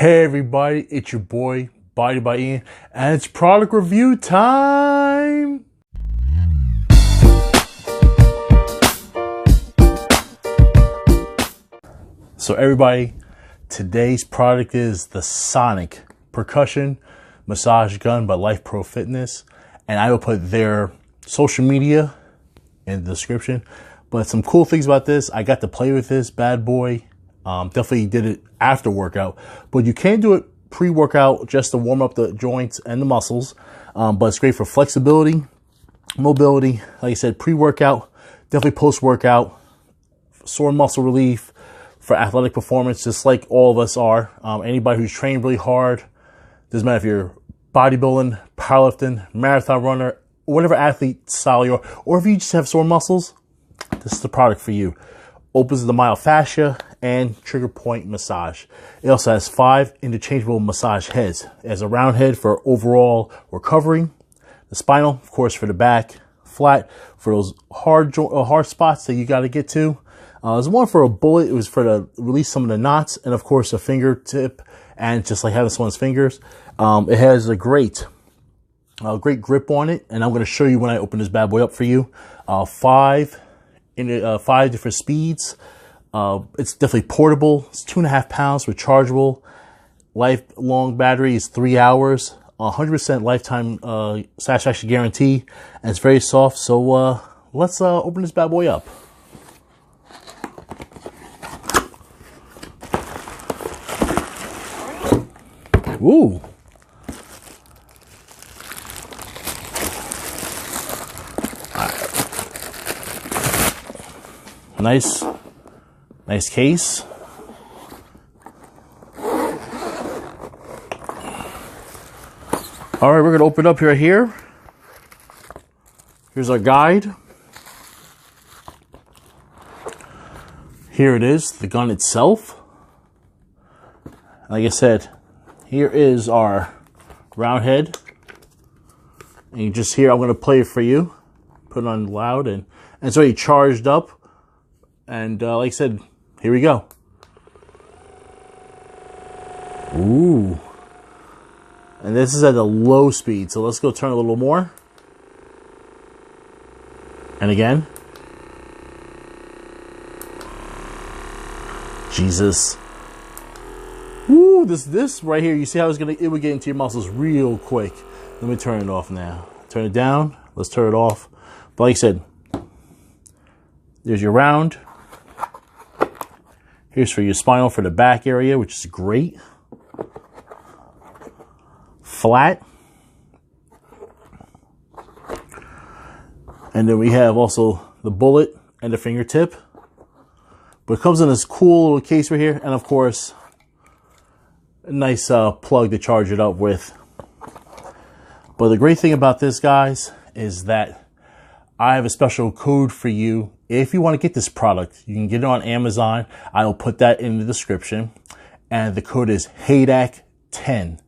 Hey everybody, it's your boy, Body by Ian, and it's product review time! So everybody, today's product is the Sonic Percussion Massage Gun by Lifeprousa Fitness, and I will put their social media in the description. But some cool things about this, I got to play with this bad boy. Definitely did it after workout, but you can do it pre-workout just to warm up the joints and the muscles. But it's great for flexibility, mobility. Like I said, pre-workout, definitely post-workout, sore muscle relief for athletic performance, just like all of us are. Anybody who's trained really hard, doesn't matter if you're bodybuilding, powerlifting, marathon runner, whatever athlete style you are, or if you just have sore muscles, this is the product for you. Opens the myofascia and trigger point massage. It also has 5 interchangeable massage heads. It has a round head for overall recovery, the spinal, of course, for the back, flat for those hard spots that you got to get to. There's one for a bullet. It was for to release some of the knots, and of course a fingertip, and just like having someone's fingers. It has a great grip on it, and I'm going to show you when I open this bad boy up for you. 5 different speeds. It's definitely portable. It's 2.5 pounds, rechargeable. Lifelong battery is 3 hours. 100% lifetime satisfaction guarantee, and it's very soft. So let's open this bad boy up. Ooh. Nice case. All right, we're gonna open up here. Here's our guide. Here it is, the gun itself. Like I said, here is our round head. And you just hear, I'm gonna play it for you. Put it on loud, and it's already charged up. And like I said, here we go. Ooh. And this is at a low speed, so let's go turn a little more. And again. Jesus. Ooh, this right here, you see how it would get into your muscles real quick. Let me turn it off now. Turn it down. Let's turn it off. But like I said, there's your round. Here's for your spinal for the back area, which is great. Flat. And then we have also the bullet and the fingertip. But it comes in this cool little case right here. And of course, a nice plug to charge it up with. But the great thing about this, guys, is that I have a special code for you. If you want to get this product, you can get it on Amazon. I will put that in the description. And the code is Heydecke 10.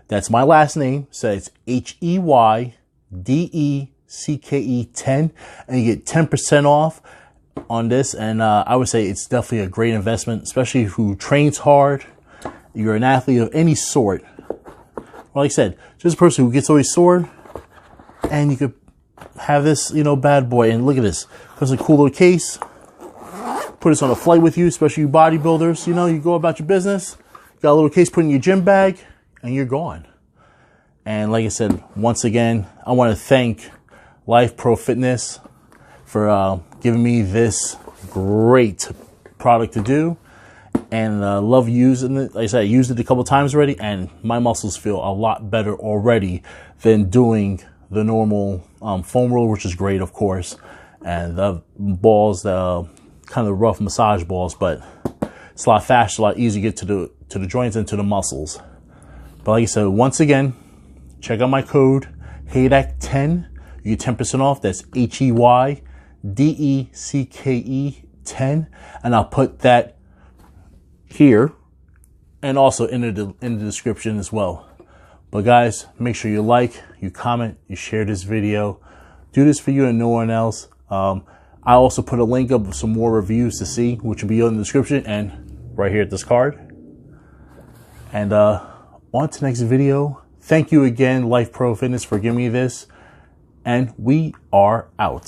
That's my last name. So it's Heydecke 10. And you get 10% off on this. And I would say it's definitely a great investment, especially who trains hard. You're an athlete of any sort. Well, like I said, just a person who gets always sore. And you could have this, bad boy. And look at this. It's a cool little case. Put this on a flight with you, especially you bodybuilders. You go about your business, got a little case put in your gym bag, and you're gone. And like I said, once again, I want to thank Lifeprousa Fitness for giving me this great product to do. And love using it. Like I said, I used it a couple times already, and my muscles feel a lot better already than doing the normal foam roller, which is great, of course. And the balls, kind of rough massage balls, but it's a lot faster, a lot easier to get to the joints and to the muscles. But like I said, once again, check out my code Heydecke 10. You get 10% off. That's Heydecke 10, and I'll put that here and also in the description as well. But guys, make sure you like, you comment, you share this video. Do this for you and no one else. I also put a link up with some more reviews to see, which will be in the description and right here at this card. And on to the next video. Thank you again, Life Pro Fitness, for giving me this. And we are out.